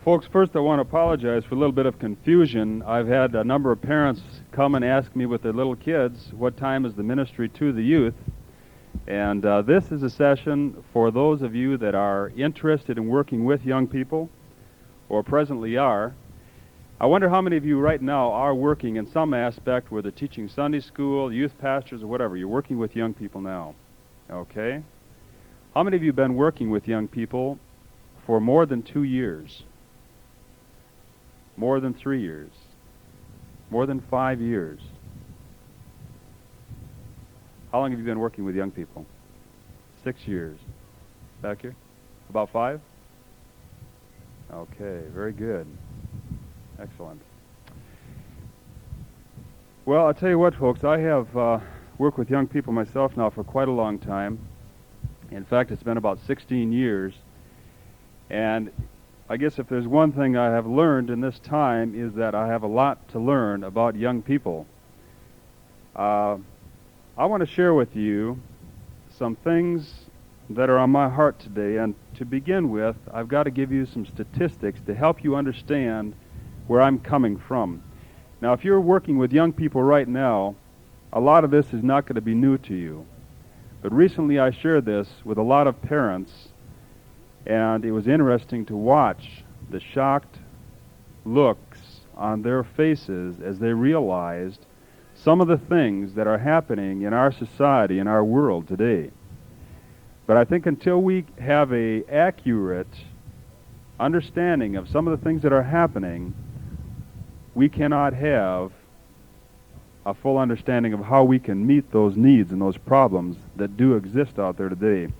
Folks, first I want to apologize for a little bit of confusion. I've had a number of parents come and ask me with their little kids, what time is the ministry to the youth? And this is a session for those of you that are interested in working with young people, or presently are. I wonder how many of you right now are working in some aspect, whether teaching Sunday school, youth pastors, or whatever. You're working with young people now. Okay? How many of you have been working with young people for more than 2 years? More than 3 years? More than 5 years? How long have you been working with young people? 6 years. Back here? About 5? Okay, very good. Excellent. Well, I'll tell you what, folks, I have worked with young people myself now for quite a long time. In fact, it's been about 16 years. And I guess if there's one thing I have learned in this time is that I have a lot to learn about young people. I want to share with you some things that are on my heart today, and to begin with, I've got to give you some statistics to help you understand where I'm coming from. Now, if you're working with young people right now, a lot of this is not going to be new to you. But recently I shared this with a lot of parents, and it was interesting to watch the shocked looks on their faces as they realized some of the things that are happening in our society, in our world today. But I think until we have an accurate understanding of some of the things that are happening, we cannot have a full understanding of how we can meet those needs and those problems that do exist out there today.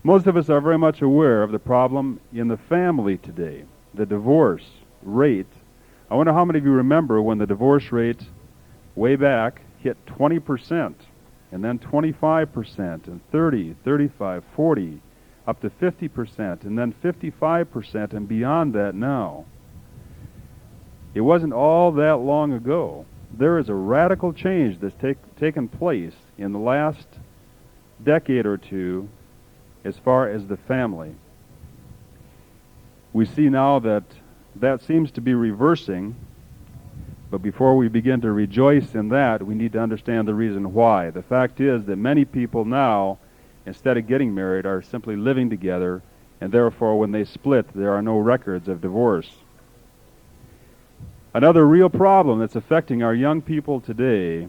Most of us are very much aware of the problem in the family today, the divorce rate. I wonder how many of you remember when the divorce rate way back hit 20%, and then 25%, and 30, 35, 40, up to 50%, and then 55%, and beyond that now. It wasn't all that long ago. There is a radical change that's taken place in the last decade or two as far as the family. We see now that that seems to be reversing, but before we begin to rejoice in that, we need to understand the reason why. The fact is that many people now, instead of getting married, are simply living together, and therefore when they split, there are no records of divorce. Another real problem that's affecting our young people today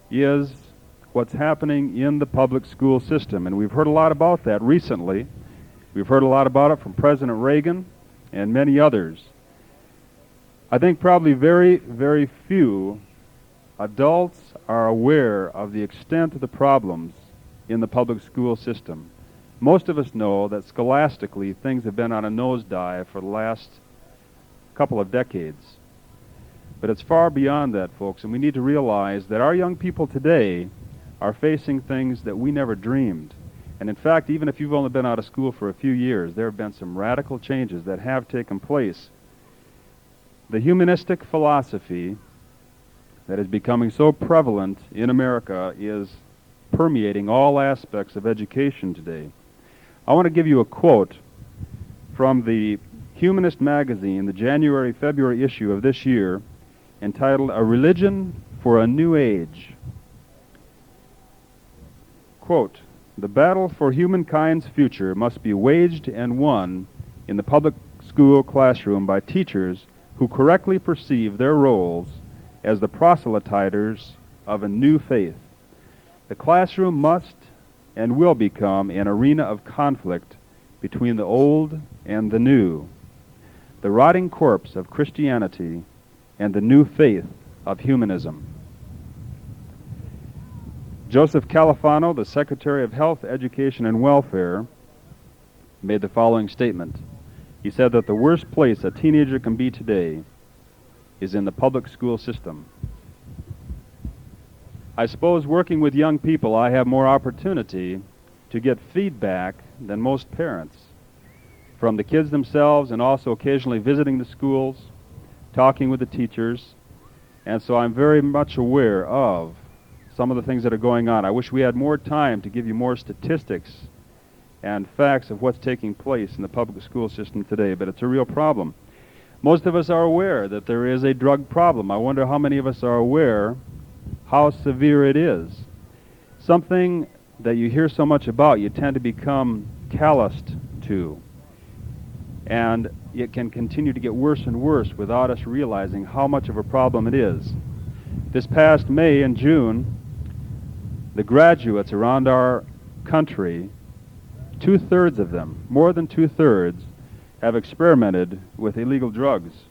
is what's happening in the public school system. And we've heard a lot about that recently. We've heard a lot about it from President Reagan and many others. I think probably very, very few adults are aware of the extent of the problems in the public school system. Most of us know that scholastically things have been on a nosedive for the last couple of decades. But it's far beyond that, folks, and we need to realize that our young people today are facing things that we never dreamed. And in fact, even if you've only been out of school for a few years, there have been some radical changes that have taken place. The humanistic philosophy that is becoming so prevalent in America is permeating all aspects of education today. I want to give you a quote from the Humanist magazine, the January-February issue of this year, entitled A Religion for a New Age. Quote, "The battle for humankind's future must be waged and won in the public school classroom by teachers who correctly perceive their roles as the proselyters of a new faith. The classroom must and will become an arena of conflict between the old and the new, the rotting corpse of Christianity and the new faith of humanism." Joseph Califano, the Secretary of Health, Education, and Welfare, made the following statement. He said that the worst place a teenager can be today is in the public school system. I suppose working with young people, I have more opportunity to get feedback than most parents from the kids themselves, and also occasionally visiting the schools, talking with the teachers, and so I'm very much aware of some of the things that are going on. I wish we had more time to give you more statistics and facts of what's taking place in the public school system today, but it's a real problem. Most of us are aware that there is a drug problem. I wonder how many of us are aware how severe it is. Something that you hear so much about, you tend to become calloused to. And it can continue to get worse and worse without us realizing how much of a problem it is. This past May and June, the graduates around our country, 2/3 of them, more than 2/3, have experimented with illegal drugs.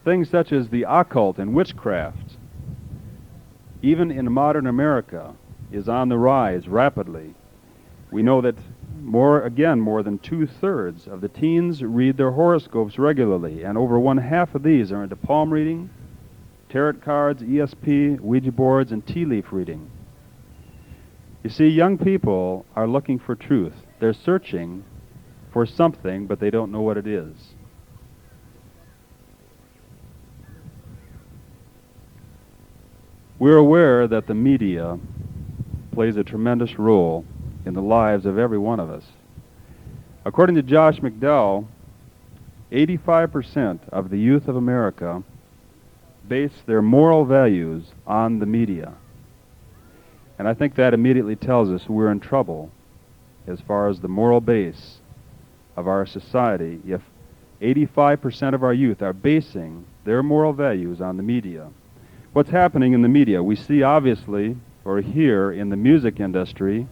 Things such as the occult and witchcraft, even in modern America, is on the rise rapidly. We know that more than 2/3 of the teens read their horoscopes regularly, and over 1/2 of these are into palm reading, tarot cards, ESP, Ouija boards, and tea leaf reading. You see, young people are looking for truth. They're searching for something, but they don't know what it is. We're aware that the media plays a tremendous role in the lives of every one of us. According to Josh McDowell, 85% of the youth of America base their moral values on the media. And I think that immediately tells us we're in trouble as far as the moral base of our society if 85% of our youth are basing their moral values on the media. What's happening in the media? We see obviously, or hear in the music industry,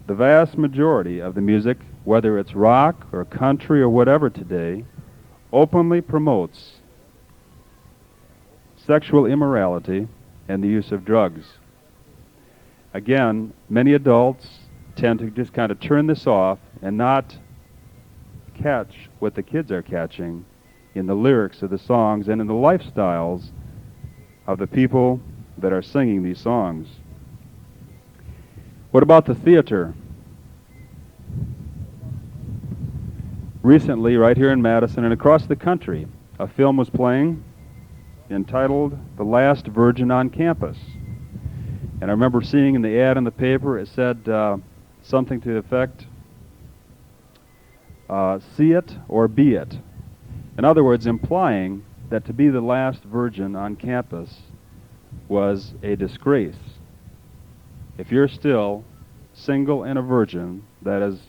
the vast majority of the music, whether it's rock or country or whatever today, openly promotes sexual immorality and the use of drugs. Again, many adults tend to just kind of turn this off and not catch what the kids are catching in the lyrics of the songs and in the lifestyles of the people that are singing these songs. What about the theater? Recently, right here in Madison and across the country, a film was playing entitled The Last Virgin on Campus. And I remember seeing in the ad in the paper, it said something to the effect, see it or be it. In other words, implying that to be the last virgin on campus was a disgrace. If you're still single and a virgin, that is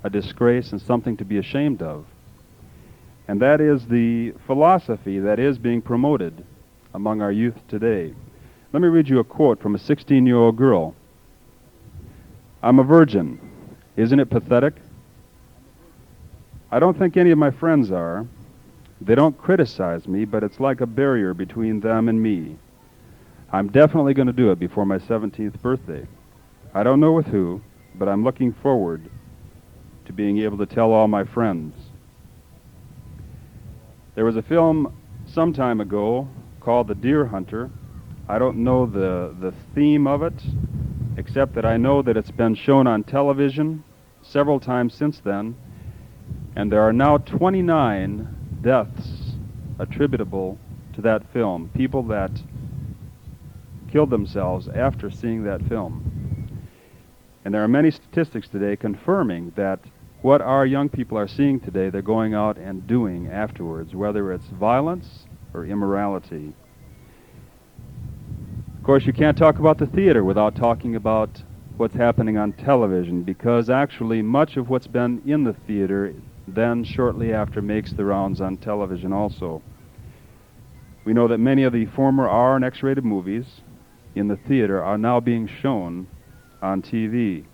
a disgrace and something to be ashamed of. And that is the philosophy that is being promoted among our youth today. Let me read you a quote from a 16-year-old girl. "I'm a virgin. Isn't it pathetic? I don't think any of my friends are. They don't criticize me, but it's like a barrier between them and me. I'm definitely going to do it before my 17th birthday. I don't know with who, but I'm looking forward to being able to tell all my friends." There was a film some time ago called The Deer Hunter. I don't know the theme of it, except that I know that it's been shown on television several times since then, and there are now 29 deaths attributable to that film, people that killed themselves after seeing that film. And there are many statistics today confirming that what our young people are seeing today, they're going out and doing afterwards, whether it's violence or immorality. Of course, you can't talk about the theater without talking about what's happening on television, because actually much of what's been in the theater then shortly after makes the rounds on television also. We know that many of the former R and X-rated movies in the theater are now being shown on TV.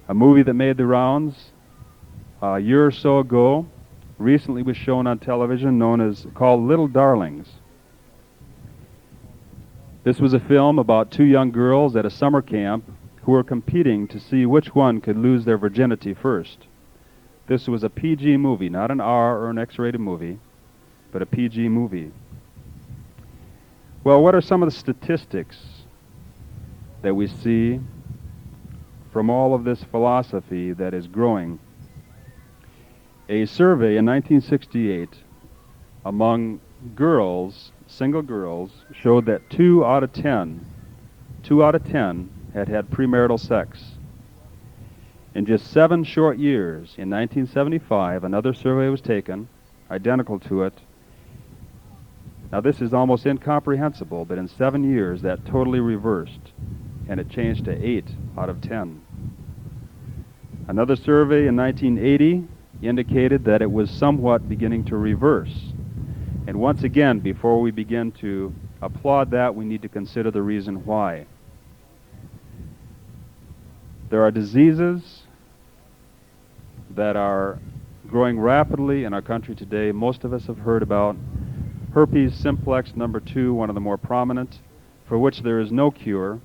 A movie that made the rounds a year or so ago recently was shown on television called Little Darlings. This was a film about two young girls at a summer camp who were competing to see which one could lose their virginity first. This was a PG movie, not an R or an X-rated movie, but a PG movie. Well, what are some of the statistics that we see from all of this philosophy that is growing? A survey in 1968 among girls, single girls, showed that 2 out of 10 had had premarital sex. In just 7 short years, in 1975, another survey was taken, identical to it. Now this is almost incomprehensible, but in 7 years that totally reversed, and it changed to 8 out of 10. Another survey in 1980 indicated that it was somewhat beginning to reverse. And once again, before we begin to applaud that, we need to consider the reason why. There are diseases that are growing rapidly in our country today. Most of us have heard about herpes simplex number 2, one of the more prominent, for which there is no cure.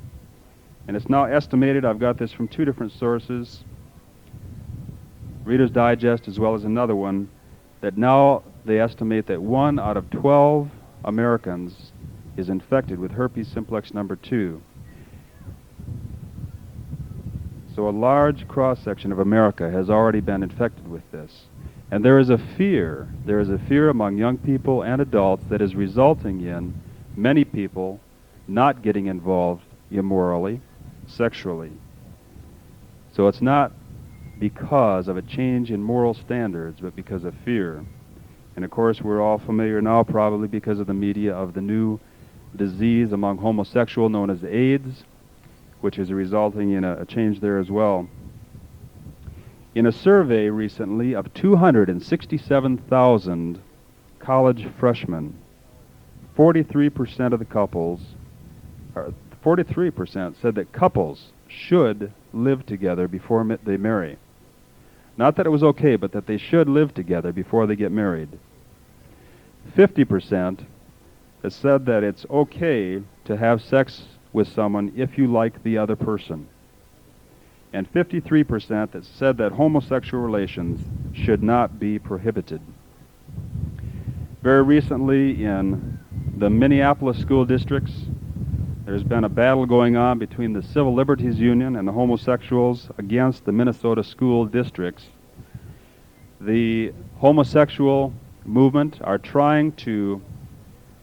And it's now estimated, I've got this from 2 different sources, Reader's Digest as well as another one, that now they estimate that 1 out of 12 Americans is infected with herpes simplex number 2. So a large cross-section of America has already been infected with this. And there is a fear among young people and adults that is resulting in many people not getting involved immorally, sexually. So it's not because of a change in moral standards, but because of fear. And of course, we're all familiar now, probably because of the media, of the new disease among homosexuals known as AIDS, which is resulting in a change there as well. In a survey recently of 267,000 college freshmen, 43% of the couples, or 43% said that couples should live together before they marry. Not that it was okay, but that they should live together before they get married. 50% has said that it's okay to have sex with someone if you like the other person. And 53% that said that homosexual relations should not be prohibited. Very recently in the Minneapolis school districts, there's been a battle going on between the Civil Liberties Union and the homosexuals against the Minnesota school districts. The homosexual movement are trying to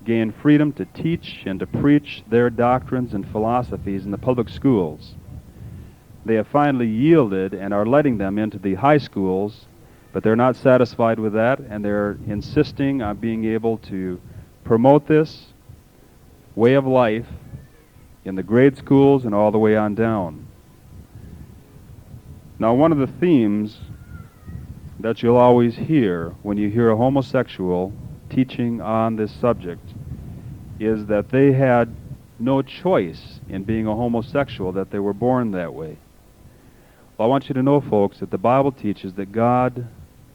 gain freedom to teach and to preach their doctrines and philosophies in the public schools. They have finally yielded and are letting them into the high schools, but they're not satisfied with that, and they're insisting on being able to promote this way of life in the grade schools and all the way on down. Now, one of the themes that you'll always hear when you hear a homosexual teaching on this subject is that they had no choice in being a homosexual, that they were born that way. Well, I want you to know, folks, that the Bible teaches that God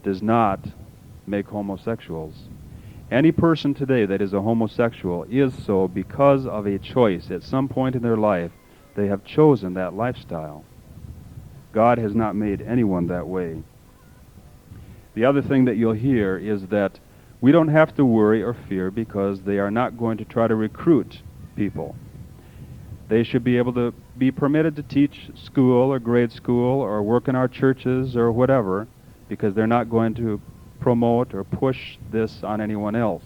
does not make homosexuals. Any person today that is a homosexual is so because of a choice. At some point in their life, they have chosen that lifestyle. God has not made anyone that way. The other thing that you'll hear is that we don't have to worry or fear because they are not going to try to recruit people. They should be able to be permitted to teach school or grade school or work in our churches or whatever, because they're not going to promote or push this on anyone else.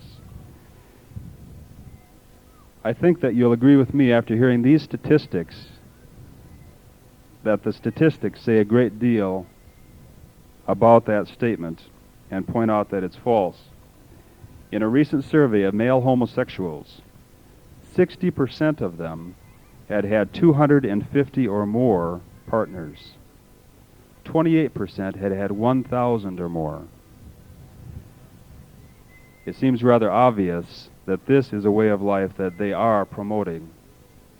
I think that you'll agree with me after hearing these statistics that the statistics say a great deal about that statement and point out that it's false. In a recent survey of male homosexuals, 60% of them had had 250 or more partners. 28% had had 1,000 or more. It seems rather obvious that this is a way of life that they are promoting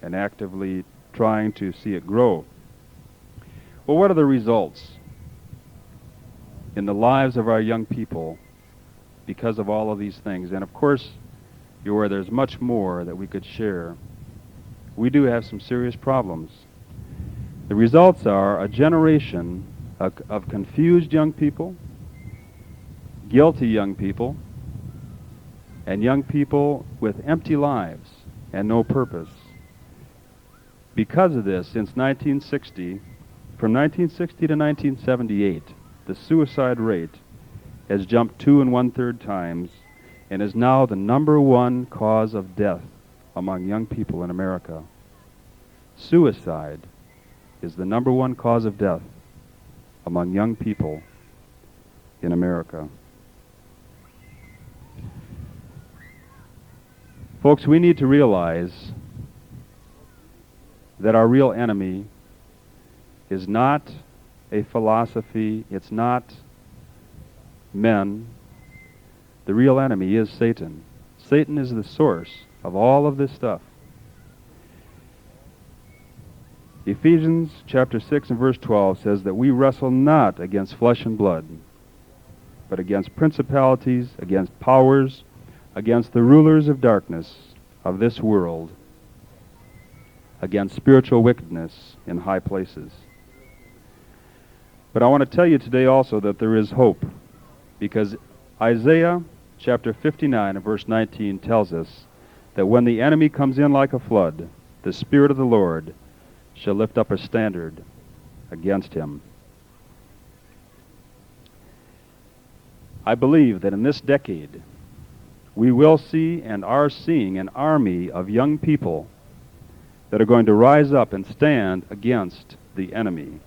and actively trying to see it grow. Well, what are the results in the lives of our young people because of all of these things? And of course, you're aware there's much more that we could share. We do have some serious problems. The results are a generation of confused young people, guilty young people, and young people with empty lives and no purpose. Because of this, since 1960, from 1960 to 1978, the suicide rate has jumped 2 1/3 times and is now the #1 cause of death among young people in America. Suicide is the #1 cause of death. among young people in America. Folks, we need to realize that our real enemy is not a philosophy, it's not men. The real enemy is Satan. Satan is the source of all of this stuff. Ephesians chapter 6 and verse 12 says that we wrestle not against flesh and blood, but against principalities, against powers, against the rulers of darkness of this world, against spiritual wickedness in high places. But I want to tell you today also that there is hope, because Isaiah chapter 59 and verse 19 tells us that when the enemy comes in like a flood, the Spirit of the Lord shall lift up a standard against him. I believe that in this decade, we will see and are seeing an army of young people that are going to rise up and stand against the enemy.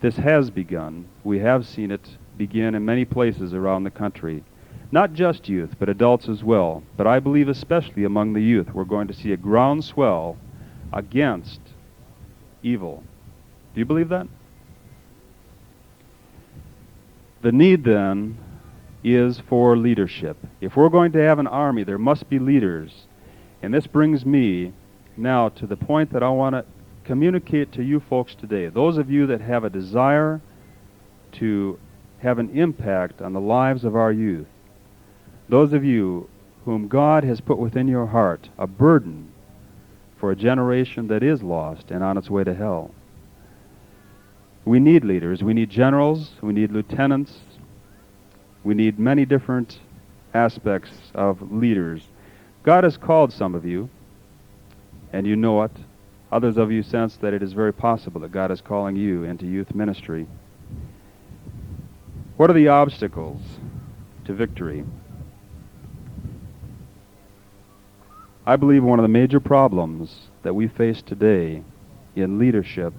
This has begun. We have seen it begin in many places around the country. Not just youth, but adults as well. But I believe especially among the youth, we're going to see a groundswell against evil. Do you believe that? The need then is for leadership. If we're going to have an army, there must be leaders. And this brings me now to the point that I want to communicate to you folks today. Those of you that have a desire to have an impact on the lives of our youth. Those of you whom God has put within your heart a burden for a generation that is lost and on its way to hell. We need leaders. We need generals. We need lieutenants. We need many different aspects of leaders. God has called some of you, and you know it. Others of you sense that it is very possible that God is calling you into youth ministry. What are the obstacles to victory? I believe one of the major problems that we face today in leadership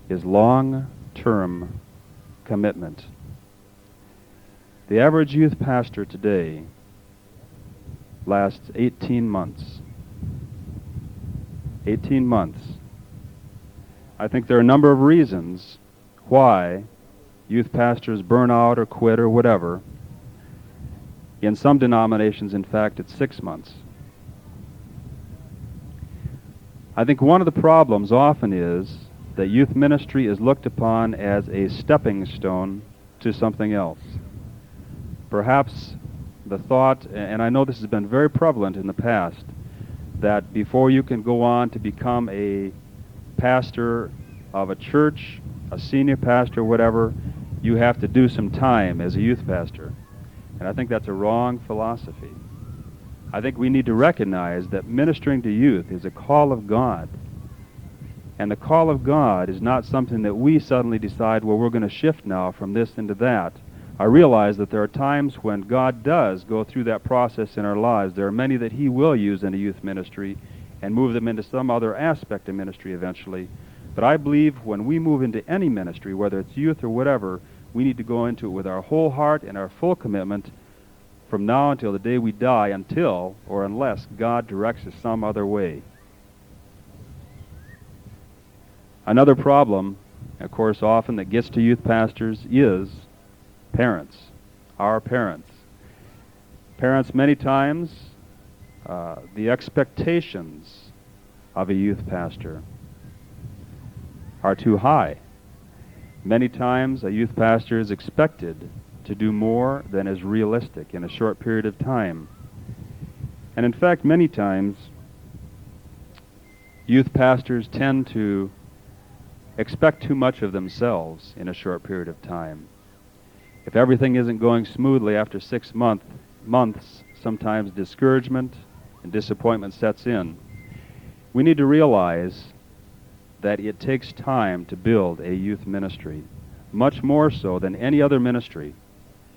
is long-term commitment. The average youth pastor today lasts 18 months. 18 months. I think there are a number of reasons why youth pastors burn out or quit or whatever. In some denominations, in fact, it's 6 months. I think one of the problems often is that youth ministry is looked upon as a stepping stone to something else. Perhaps the thought, and I know this has been very prevalent in the past, that before you can go on to become a pastor of a church, a senior pastor, whatever, you have to do some time as a youth pastor. And I think that's a wrong philosophy. I think we need to recognize that ministering to youth is a call of God. And the call of God is not something that we suddenly decide, well, we're going to shift now from this into that. I realize that there are times when God does go through that process in our lives. There are many that He will use in a youth ministry and move them into some other aspect of ministry eventually. But I believe when we move into any ministry, whether it's youth or whatever, we need to go into it with our whole heart and our full commitment from now until the day we die, until or unless God directs us some other way. Another problem, of course, often that gets to youth pastors is parents, our parents. Parents, many times, the expectations of a youth pastor are too high. Many times, a youth pastor is expected to do more than is realistic in a short period of time. And in fact, many times, youth pastors tend to expect too much of themselves in a short period of time. If everything isn't going smoothly after 6 months, sometimes discouragement and disappointment sets in. We need to realize that it takes time to build a youth ministry, much more so than any other ministry.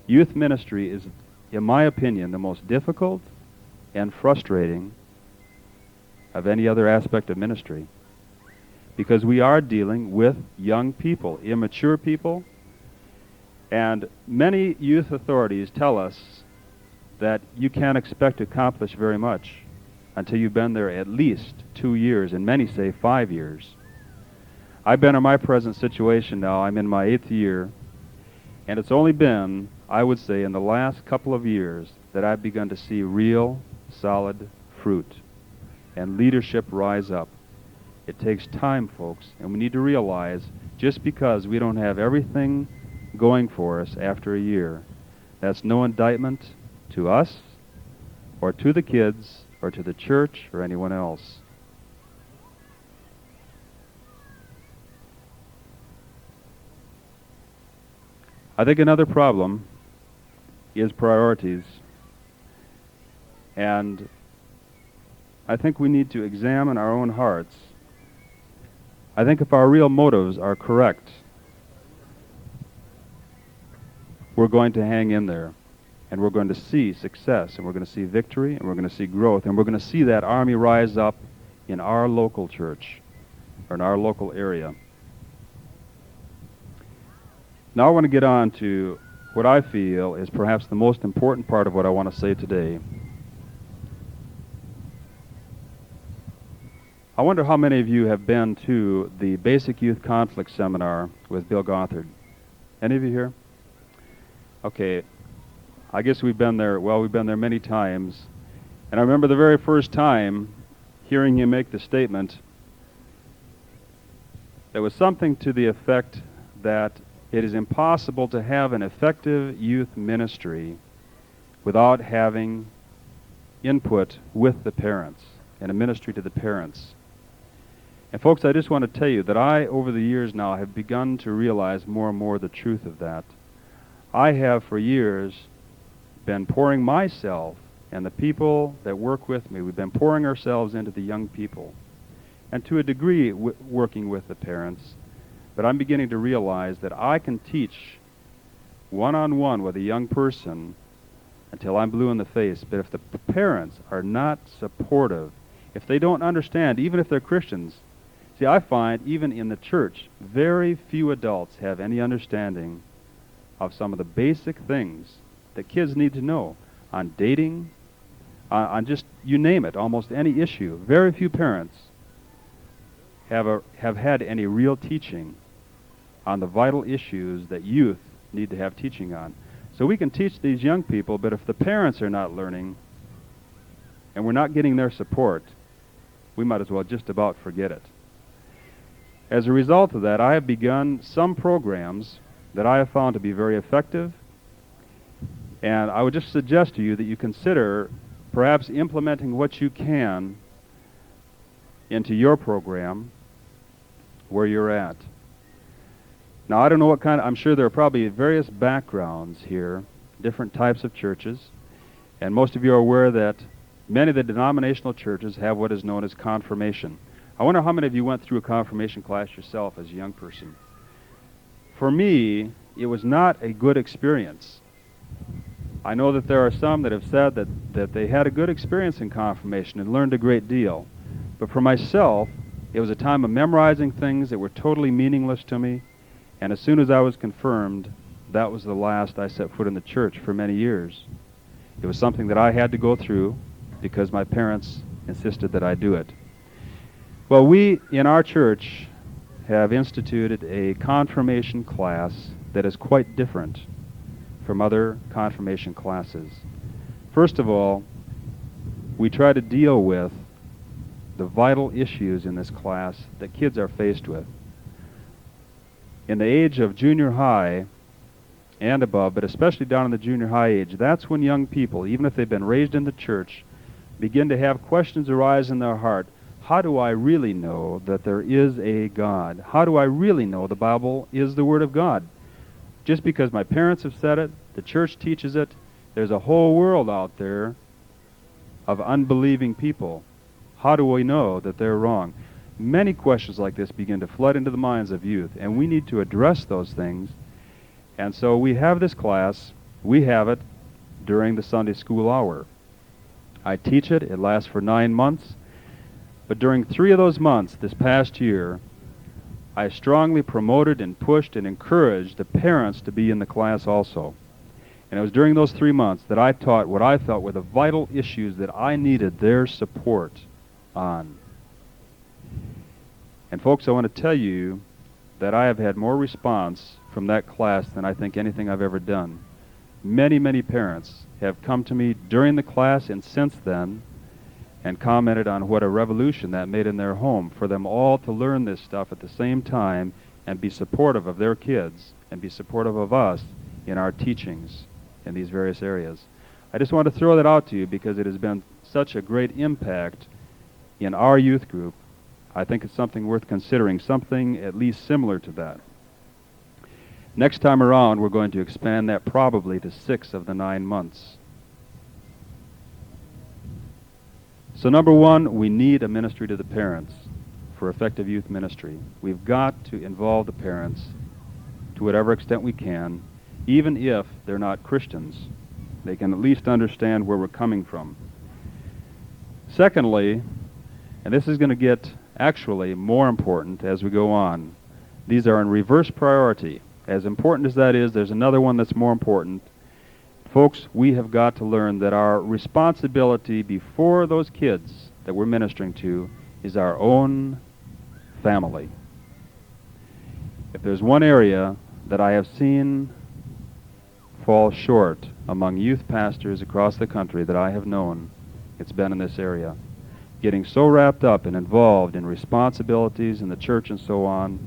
Youth ministry is, in my opinion, the most difficult and frustrating of any other aspect of ministry, because we are dealing with young people, immature people, And many youth authorities tell us that you can't expect to accomplish very much until you've been there at least 2 years, and many say 5 years. I've been in my present situation now. I'm in my 8th year, and it's only been, I would say, in the last couple of years that I've begun to see real, solid fruit and leadership rise up. It takes time, folks, and we need to realize just because we don't have everything going for us after a year, that's no indictment to us or to the kids or to the church or anyone else. I think another problem is priorities. And I think we need to examine our own hearts. I think if our real motives are correct, we're going to hang in there. And we're going to see success, and we're going to see victory, and we're going to see growth, and we're going to see that army rise up in our local church or in our local area. Now I want to get on to what I feel is perhaps the most important part of what I want to say today. I wonder how many of you have been to the Basic Youth Conflict Seminar with Bill Gothard. Any of you here? Okay. I guess we've been there many times. And I remember the very first time hearing him make the statement, there was something to the effect that it is impossible to have an effective youth ministry without having input with the parents and a ministry to the parents. And folks, I just want to tell you that I, over the years now, have begun to realize more and more the truth of that. I have for years been pouring myself and the people that work with me, we've been pouring ourselves into the young people, and to a degree working with the parents, but I'm beginning to realize that I can teach one-on-one with a young person until I'm blue in the face, but if the parents are not supportive, if they don't understand, even if they're Christians, see, I find even in the church, very few adults have any understanding of some of the basic things that kids need to know on dating, on just, you name it, almost any issue. Very few parents have had any real teaching on the vital issues that youth need to have teaching on. So we can teach these young people, but if the parents are not learning and we're not getting their support, we might as well just about forget it. As a result of that, I have begun some programs that I have found to be very effective. And I would just suggest to you that you consider perhaps implementing what you can into your program where you're at. Now, I don't know what kind of, I'm sure there are probably various backgrounds here, different types of churches, and most of you are aware that many of the denominational churches have what is known as confirmation. I wonder how many of you went through a confirmation class yourself as a young person. For me, it was not a good experience. I know that there are some that have said that they had a good experience in confirmation and learned a great deal. But for myself, it was a time of memorizing things that were totally meaningless to me. And as soon as I was confirmed, that was the last I set foot in the church for many years. It was something that I had to go through because my parents insisted that I do it. Well, we in our church have instituted a confirmation class that is quite different from other confirmation classes. First of all, we try to deal with the vital issues in this class that kids are faced with. In the age of junior high and above, but especially down in the junior high age, that's when young people, even if they've been raised in the church, begin to have questions arise in their heart. How do I really know that there is a God? How do I really know the Bible is the Word of God? Just because my parents have said it, the church teaches it, there's a whole world out there of unbelieving people. How do we know that they're wrong? Many questions like this begin to flood into the minds of youth, and we need to address those things. And so we have this class. We have it during the Sunday school hour. I teach it. It lasts for 9 months. But during 3 of those months this past year, I strongly promoted and pushed and encouraged the parents to be in the class also. And it was during those 3 months that I taught what I felt were the vital issues that I needed their support on. And folks, I want to tell you that I have had more response from that class than I think anything I've ever done. Many, many parents have come to me during the class and since then and commented on what a revolution that made in their home for them all to learn this stuff at the same time and be supportive of their kids and be supportive of us in our teachings in these various areas. I just want to throw that out to you because it has been such a great impact in our youth group. I think it's something worth considering, something at least similar to that. Next time around, we're going to expand that probably to 6 of the 9 months. So number one, we need a ministry to the parents for effective youth ministry. We've got to involve the parents to whatever extent we can, even if they're not Christians. They can at least understand where we're coming from. Secondly, and this is going to get actually more important as we go on, these are in reverse priority. As important as that is, there's another one that's more important. Folks, we have got to learn that our responsibility before those kids that we're ministering to is our own family. If there's one area that I have seen fall short among youth pastors across the country that I have known, it's been in this area. Getting so wrapped up and involved in responsibilities in the church and so on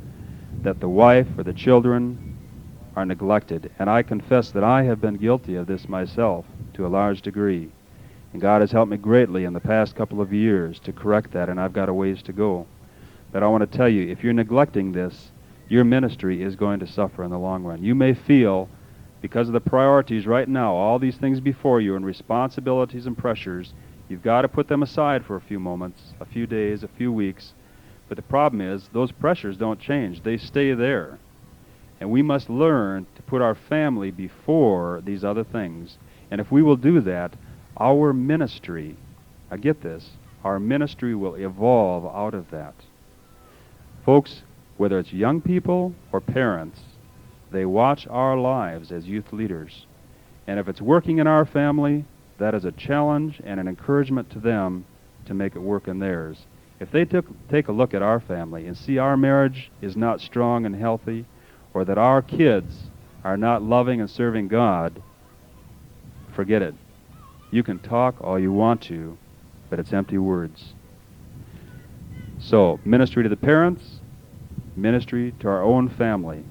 that the wife or the children are neglected. And I confess that I have been guilty of this myself to a large degree. And God has helped me greatly in the past couple of years to correct that, and I've got a ways to go. But I want to tell you, if you're neglecting this, your ministry is going to suffer in the long run. You may feel, because of the priorities right now, all these things before you and responsibilities and pressures, you've got to put them aside for a few moments, a few days, a few weeks. But the problem is, those pressures don't change. They stay there. And we must learn to put our family before these other things. And if we will do that, our ministry, I get this, our ministry will evolve out of that. Folks, whether it's young people or parents, they watch our lives as youth leaders. And if it's working in our family, that is a challenge and an encouragement to them to make it work in theirs. If they take a look at our family and see our marriage is not strong and healthy, or that our kids are not loving and serving God, forget it. You can talk all you want to, but it's empty words. So, ministry to the parents, ministry to our own family,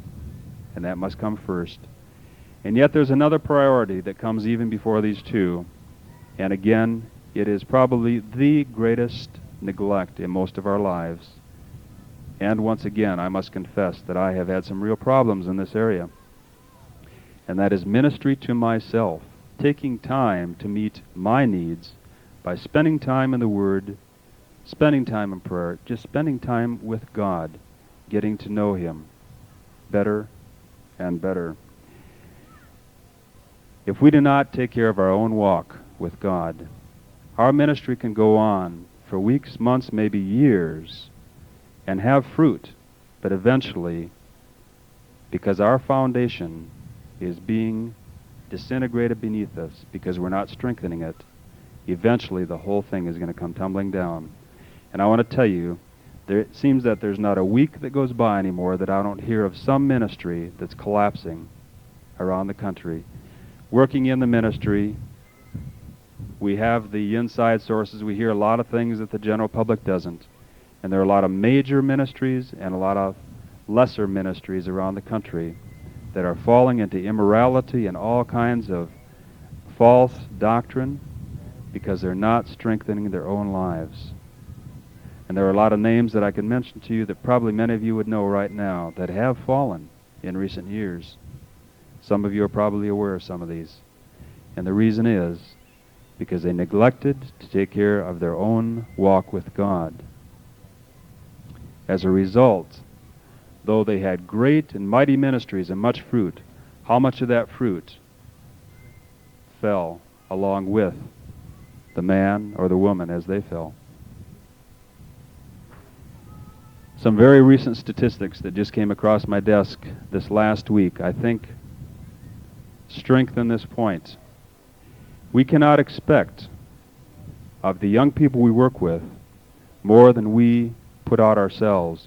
and that must come first. And yet there's another priority that comes even before these two, and again, it is probably the greatest neglect in most of our lives. And once again, I must confess that I have had some real problems in this area. And that is ministry to myself, taking time to meet my needs by spending time in the Word, spending time in prayer, just spending time with God, getting to know Him better and better. If we do not take care of our own walk with God, our ministry can go on for weeks, months, maybe years, and have fruit, but eventually, because our foundation is being disintegrated beneath us, because we're not strengthening it, eventually the whole thing is going to come tumbling down. And I want to tell you, it seems that there's not a week that goes by anymore that I don't hear of some ministry that's collapsing around the country. Working in the ministry, we have the inside sources. We hear a lot of things that the general public doesn't. And there are a lot of major ministries and a lot of lesser ministries around the country that are falling into immorality and all kinds of false doctrine because they're not strengthening their own lives. And there are a lot of names that I can mention to you that probably many of you would know right now that have fallen in recent years. Some of you are probably aware of some of these. And the reason is because they neglected to take care of their own walk with God. As a result, though they had great and mighty ministries and much fruit, how much of that fruit fell along with the man or the woman as they fell? Some very recent statistics that just came across my desk this last week, I think, strengthen this point. We cannot expect of the young people we work with more than we put out ourselves